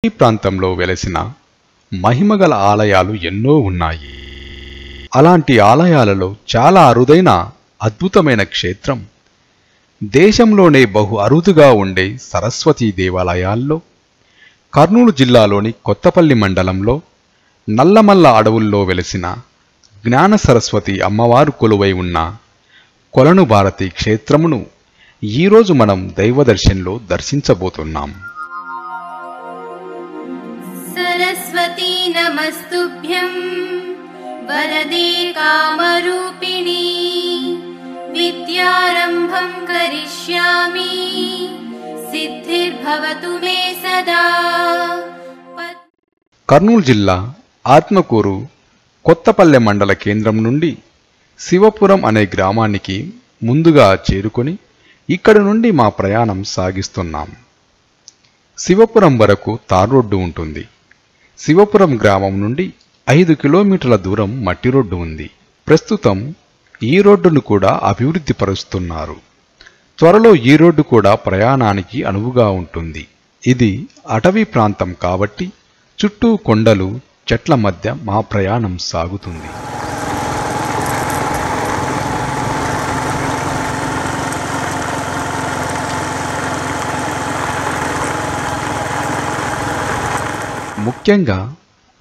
ఈ ప్రాంతంలో వెలసిన మహిమగల ఆలయాలు ఎన్నో ఉన్నాయి. అలాంటి ఆలయాలలో చాలా అరుదైన అద్భుతమైన క్షేత్రం దేశంలోనే బహు అరుదుగా ఉండే సరస్వతీ దేవాలయాల్లో కర్నూలు జిల్లాలోని కొత్తపల్లి మండలంలో నల్లమల్ల అడవుల్లో వెలసిన జ్ఞాన సరస్వతి అమ్మవారు కొలువై ఉన్న కొలను భారతి క్షేత్రమును ఈరోజు మనం దైవదర్శన్లో దర్శించబోతున్నాం. సరస్వతీ నమస్తుభ్యం వరదే కామరూపిణి విద్యారంభం కరిష్యామి సిద్ధిర్భవతు మే సదా. కర్నూలు జిల్లా ఆత్మకూరు కొత్తపల్లె మండల కేంద్రం నుండి శివపురం అనే గ్రామానికి ముందుగా చేరుకొని ఇక్కడి నుండి మా ప్రయాణం సాగిస్తున్నాం. శివపురం వరకు తార్ రోడ్డు ఉంటుంది. శివపురం గ్రామం నుండి 5 కిలోమీటర్ల దూరం మట్టి రోడ్డు ఉంది. ప్రస్తుతం ఈ రోడ్డును కూడా అభివృద్ధి పరుస్తున్నారు. త్వరలో ఈ రోడ్డు కూడా ప్రయాణానికి అనువుగా ఉంటుంది. ఇది అటవీ ప్రాంతం కాబట్టి చుట్టూ కొండలు చెట్ల మధ్య మా ప్రయాణం సాగుతుంది. ముఖ్యంగా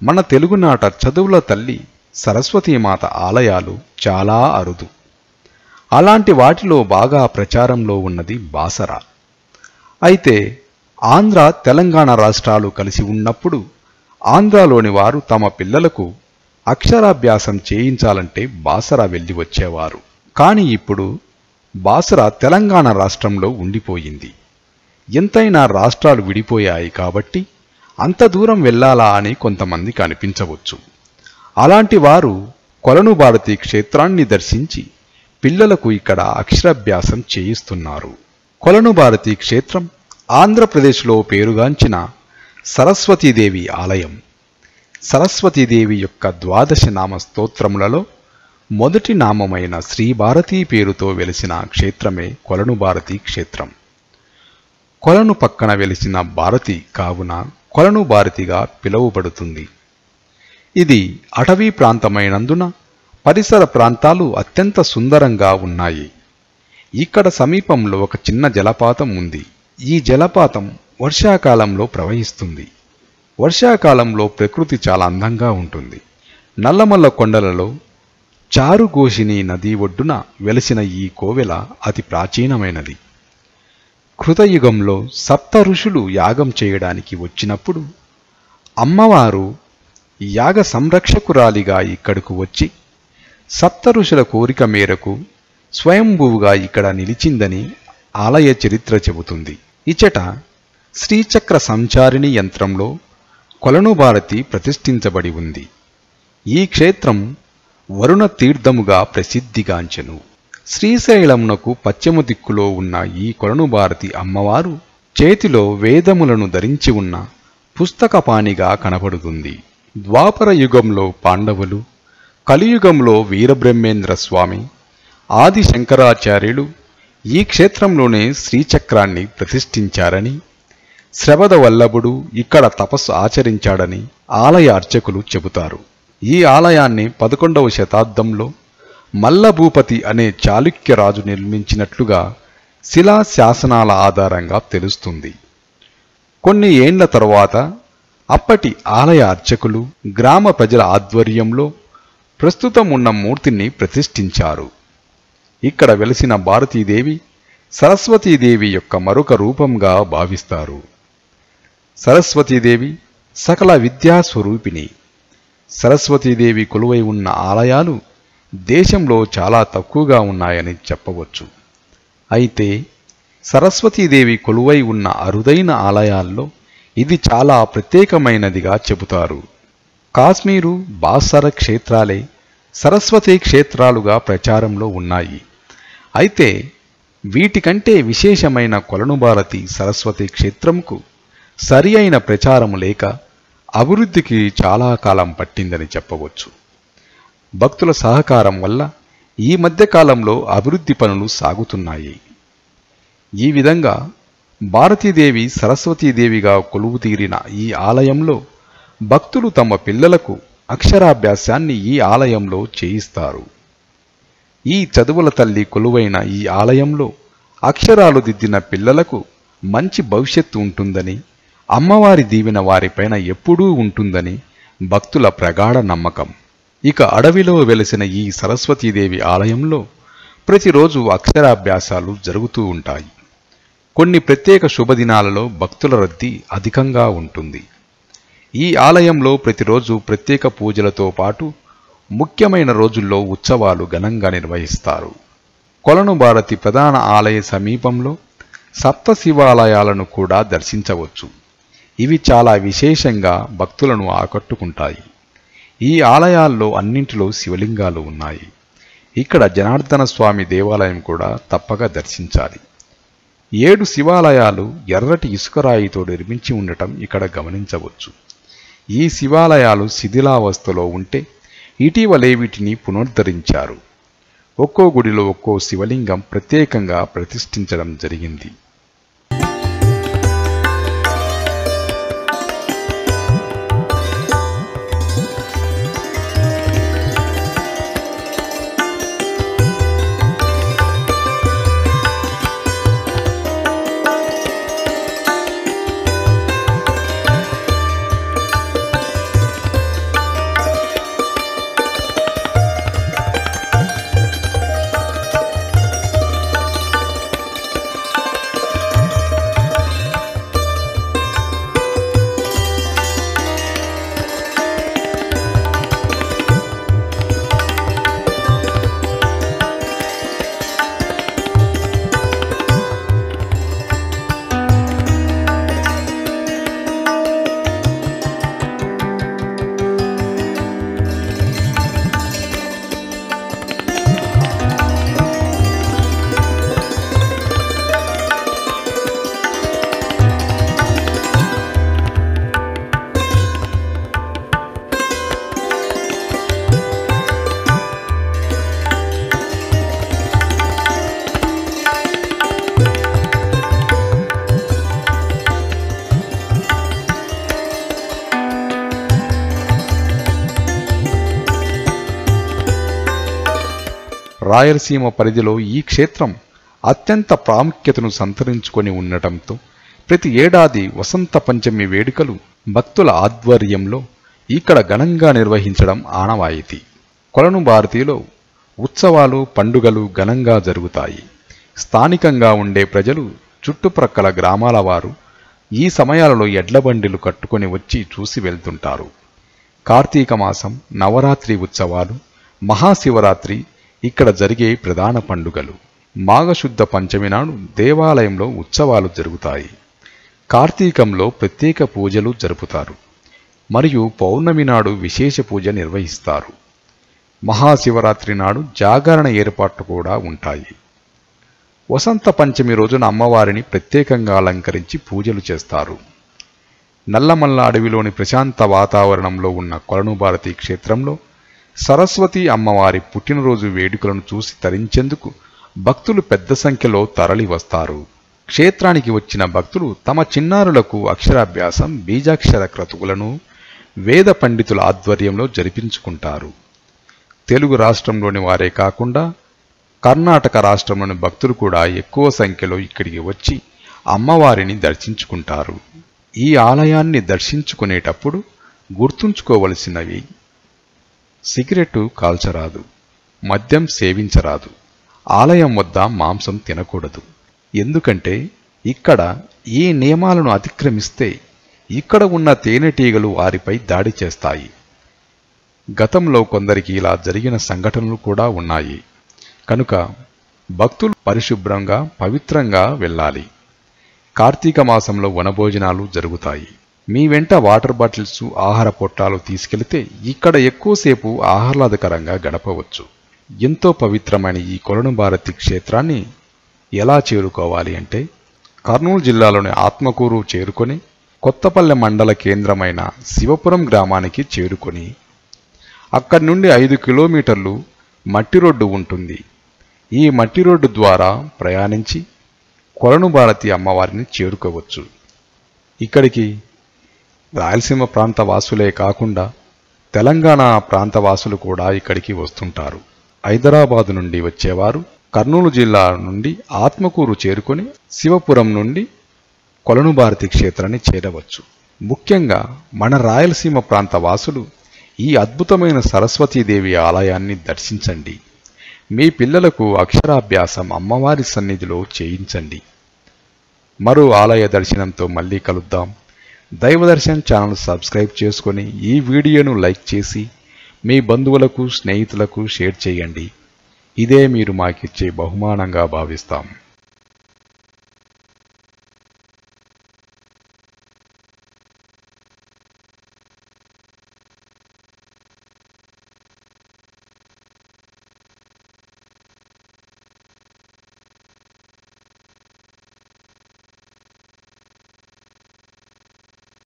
మన తెలుగునాట చదువుల తల్లి సరస్వతీమాత ఆలయాలు చాలా అరుదు. అలాంటి వాటిలో బాగా ప్రచారంలో ఉన్నది బాసర. అయితే ఆంధ్ర తెలంగాణ రాష్ట్రాలు కలిసి ఉన్నప్పుడు ఆంధ్రాలోని వారు తమ పిల్లలకు అక్షరాభ్యాసం చేయించాలంటే బాసర వెళ్ళి వచ్చేవారు. కానీ ఇప్పుడు బాసర తెలంగాణ రాష్ట్రంలో ఉండిపోయింది. ఎంతైనా రాష్ట్రాలు విడిపోయాయి కాబట్టి అంత దూరం వెళ్ళాలా అని కొంతమందికి అనిపించవచ్చు. అలాంటి వారు కొలను భారతి క్షేత్రాన్ని దర్శించి పిల్లలకు ఇక్కడ అక్షరాభ్యాసం చేయిస్తున్నారు. కొలను భారతి క్షేత్రం ఆంధ్రప్రదేశ్లో పేరుగాంచిన సరస్వతీదేవి ఆలయం. సరస్వతీదేవి యొక్క 12 నామ స్తోత్రములలో మొదటి నామమైన శ్రీభారతి పేరుతో వెలిసిన క్షేత్రమే కొలను భారతి క్షేత్రం. కొలను పక్కన వెలిసిన భారతి కావున కొలను భారతిగా పిలువబడుతుంది. ఇది అటవీ ప్రాంతమైనందున పరిసర ప్రాంతాలు అత్యంత సుందరంగా ఉన్నాయి. ఇక్కడ సమీపంలో ఒక చిన్న జలపాతం ఉంది. ఈ జలపాతం వర్షాకాలంలో ప్రవహిస్తుంది. వర్షాకాలంలో ప్రకృతి చాలా అందంగా ఉంటుంది. నల్లమల్ల కొండలలో చారుఘోషిని నది ఒడ్డున వెలసిన ఈ కోవెల అతి ప్రాచీనమైనది. కృతయుగంలో 7 ఋషులు యాగం చేయడానికి వచ్చినప్పుడు అమ్మవారు యాగ సంరక్షకురాలిగా ఇక్కడకు వచ్చి 7 ఋషుల కోరిక మేరకు స్వయంభువుగా ఇక్కడ నిలిచిందని ఆలయ చరిత్ర చెబుతుంది. ఇచట శ్రీచక్ర సంచారిణి యంత్రంలో కొలను భారతి ప్రతిష్ఠించబడి ఉంది. ఈ క్షేత్రం వరుణ తీర్థముగా ప్రసిద్ధిగాంచెను. శ్రీశైలమునకు పశ్చిమ దిక్కులో ఉన్న ఈ కొలను భారతి అమ్మవారు చేతిలో వేదములను ధరించి ఉన్న పుస్తకపాణిగా కనబడుతుంది. ద్వాపర యుగంలో పాండవులు, కలియుగంలో వీరబ్రహ్మేంద్ర స్వామి, ఆది శంకరాచార్యులు ఈ క్షేత్రంలోనే శ్రీచక్రాన్ని ప్రతిష్ఠించారని, శ్రవద వల్లభుడు ఇక్కడ తపస్సు ఆచరించాడని ఆలయ అర్చకులు చెబుతారు. ఈ ఆలయాన్ని 11వ శతాబ్దంలో మల్లభూపతి అనే చాళుక్యరాజు నిర్మించినట్లుగా శిలా శాసనాల ఆధారంగా తెలుస్తుంది. కొన్ని ఏండ్ల తరువాత అప్పటి ఆలయ అర్చకులు గ్రామ ప్రజల ఆధ్వర్యంలో ప్రస్తుతం ఉన్న మూర్తిని ప్రతిష్ఠించారు. ఇక్కడ వెలిసిన భారతీదేవి సరస్వతీదేవి యొక్క మరొక రూపంగా భావిస్తారు. సరస్వతీదేవి సకల విద్యాస్వరూపిణి. సరస్వతీదేవి కొలువై ఉన్న ఆలయాలు దేశంలో చాలా తక్కువగా ఉన్నాయని చెప్పవచ్చు. అయితే సరస్వతీదేవి కొలువై ఉన్న అరుదైన ఆలయాల్లో ఇది చాలా ప్రత్యేకమైనదిగా చెబుతారు. కాశ్మీరు, బాసర క్షేత్రాలే సరస్వతీ క్షేత్రాలుగా ప్రచారంలో ఉన్నాయి. అయితే వీటికంటే విశేషమైన కొలను భారతి సరస్వతీ క్షేత్రంకు సరి అయిన ప్రచారం లేక అభివృద్ధికి చాలా కాలం పట్టిందని చెప్పవచ్చు. భక్తుల సహకారం వల్ల ఈ మధ్యకాలంలో అభివృద్ధి పనులు సాగుతున్నాయి. ఈ విధంగా భారతీదేవి సరస్వతీదేవిగా కొలువుతీరిన ఈ ఆలయంలో భక్తులు తమ పిల్లలకు అక్షరాభ్యాసాన్ని ఈ ఆలయంలో చేయిస్తారు. ఈ చదువుల తల్లి కొలువైన ఈ ఆలయంలో అక్షరాలు దిద్దిన పిల్లలకు మంచి భవిష్యత్తు ఉంటుందని, అమ్మవారి దీవెన వారిపైన ఎప్పుడూ ఉంటుందని భక్తుల ప్రగాఢ నమ్మకం. ఇక అడవిలో వెలిసిన ఈ సరస్వతీదేవి ఆలయంలో ప్రతిరోజు అక్షరాభ్యాసాలు జరుగుతూ ఉంటాయి. కొన్ని ప్రత్యేక శుభదినాలలో భక్తుల రద్దీ అధికంగా ఉంటుంది. ఈ ఆలయంలో ప్రతిరోజు ప్రత్యేక పూజలతో పాటు ముఖ్యమైన రోజుల్లో ఉత్సవాలు ఘనంగా నిర్వహిస్తారు. కొలను భారతి ప్రధాన ఆలయ సమీపంలో సప్త శివాలయాలను కూడా దర్శించవచ్చు. ఇవి చాలా విశేషంగా భక్తులను ఆకట్టుకుంటాయి. ఈ ఆలయాల్లో అన్నింటిలో శివలింగాలు ఉన్నాయి. ఇక్కడ జనార్దన స్వామి దేవాలయం కూడా తప్పక దర్శించాలి. 7 శివాలయాలు ఎర్రటి ఇసుకరాయితో నిర్మించి ఉండటం ఇక్కడ గమనించవచ్చు. ఈ శివాలయాలు శిథిలావస్థలో ఉంటే ఇటీవలే వీటిని పునరుద్ధరించారు. ఒక్కో గుడిలో ఒక్కో శివలింగం ప్రత్యేకంగా ప్రతిష్ఠించడం జరిగింది. రాయలసీమ పరిధిలో ఈ క్షేత్రం అత్యంత ప్రాముఖ్యతను సంతరించుకొని ఉండటంతో ప్రతి ఏడాది వసంత పంచమి వేడుకలు భక్తుల ఆధ్వర్యంలో ఇక్కడ ఘనంగా నిర్వహించడం ఆనవాయితీ. కొలను భారతిలో ఉత్సవాలు, పండుగలు ఘనంగా జరుగుతాయి. స్థానికంగా ఉండే ప్రజలు, చుట్టుప్రక్కల గ్రామాల వారు ఈ సమయాలలో ఎడ్లబండిలు కట్టుకొని వచ్చి చూసి వెళ్తుంటారు. కార్తీక మాసం, నవరాత్రి ఉత్సవాలు, మహాశివరాత్రి ఇక్కడ జరిగే ప్రధాన పండుగలు. మాఘశుద్ధ పంచమి నాడు దేవాలయంలో ఉత్సవాలు జరుగుతాయి. కార్తీకంలో ప్రత్యేక పూజలు జరుపుతారు మరియు పౌర్ణమి నాడు విశేష పూజ నిర్వహిస్తారు. మహాశివరాత్రి నాడు జాగరణ ఏర్పాట్లు కూడా ఉంటాయి. వసంత పంచమి రోజున అమ్మవారిని ప్రత్యేకంగా అలంకరించి పూజలు చేస్తారు. నల్లమల్ల అడవిలోని ప్రశాంత వాతావరణంలో ఉన్న కొలను భారతి క్షేత్రంలో సరస్వతి అమ్మవారి పుట్టినరోజు వేడుకలను చూసి తరించేందుకు భక్తులు పెద్ద సంఖ్యలో తరలి వస్తారు. క్షేత్రానికి వచ్చిన భక్తులు తమ చిన్నారులకు అక్షరాభ్యాసం, బీజాక్షర క్రతువులను వేద పండితుల ఆధ్వర్యంలో జరిపించుకుంటారు. తెలుగు రాష్ట్రంలోని వారే కాకుండా కర్ణాటక రాష్ట్రంలోని భక్తులు కూడా ఎక్కువ సంఖ్యలో ఇక్కడికి వచ్చి అమ్మవారిని దర్శించుకుంటారు. ఈ ఆలయాన్ని దర్శించుకునేటప్పుడు గుర్తుంచుకోవలసినవి: సిగరెట్టు కాల్చరాదు, మద్యం సేవించరాదు, ఆలయం వద్ద మాంసం తినకూడదు. ఎందుకంటే ఇక్కడ ఈ నియమాలను అతిక్రమిస్తే ఇక్కడ ఉన్న తేనెటీగలు వారిపై దాడి చేస్తాయి. గతంలో కొందరికి ఇలా జరిగిన సంఘటనలు కూడా ఉన్నాయి. కనుక భక్తులు పరిశుభ్రంగా, పవిత్రంగా వెళ్ళాలి. కార్తీక మాసంలో వనభోజనాలు జరుగుతాయి. మీ వెంట వాటర్ బాటిల్స్, ఆహార పొట్లాలు తీసుకెళితే ఇక్కడ ఎక్కువసేపు ఆహ్లాదకరంగా గడపవచ్చు. ఎంతో పవిత్రమైన ఈ కొలను భారతి క్షేత్రాన్ని ఎలా చేరుకోవాలి అంటే, కర్నూలు జిల్లాలోని ఆత్మకూరు చేరుకొని కొత్తపల్లె మండల కేంద్రమైన శివపురం గ్రామానికి చేరుకొని అక్కడి నుండి 5 కిలోమీటర్లు మట్టి రోడ్డు ఉంటుంది. ఈ మట్టి రోడ్డు ద్వారా ప్రయాణించి కొలను భారతి అమ్మవారిని చేరుకోవచ్చు. ఇక్కడికి రాయలసీమ ప్రాంత వాసులే కాకుండా తెలంగాణ ప్రాంత వాసులు కూడా ఇక్కడికి వస్తుంటారు. హైదరాబాదు నుండి వచ్చేవారు కర్నూలు జిల్లా నుండి ఆత్మకూరు చేరుకొని శివపురం నుండి కొలను భారతి క్షేత్రాన్ని చేరవచ్చు. ముఖ్యంగా మన రాయలసీమ ప్రాంత వాసులు ఈ అద్భుతమైన సరస్వతీదేవి ఆలయాన్ని దర్శించండి. మీ పిల్లలకు అక్షరాభ్యాసం అమ్మవారి సన్నిధిలో చేయించండి. మరో ఆలయ దర్శనంతో మళ్ళీ కలుద్దాం. దైవదర్శన్ ఛానల్ సబ్స్క్రైబ్ చేసుకొని ఈ వీడియోను లైక్ చేసి మీ బంధువులకు స్నేహితులకు షేర్ చేయండి. ఇదే మీరు మాకిచ్చే బహుమానంగా భావిస్తాం.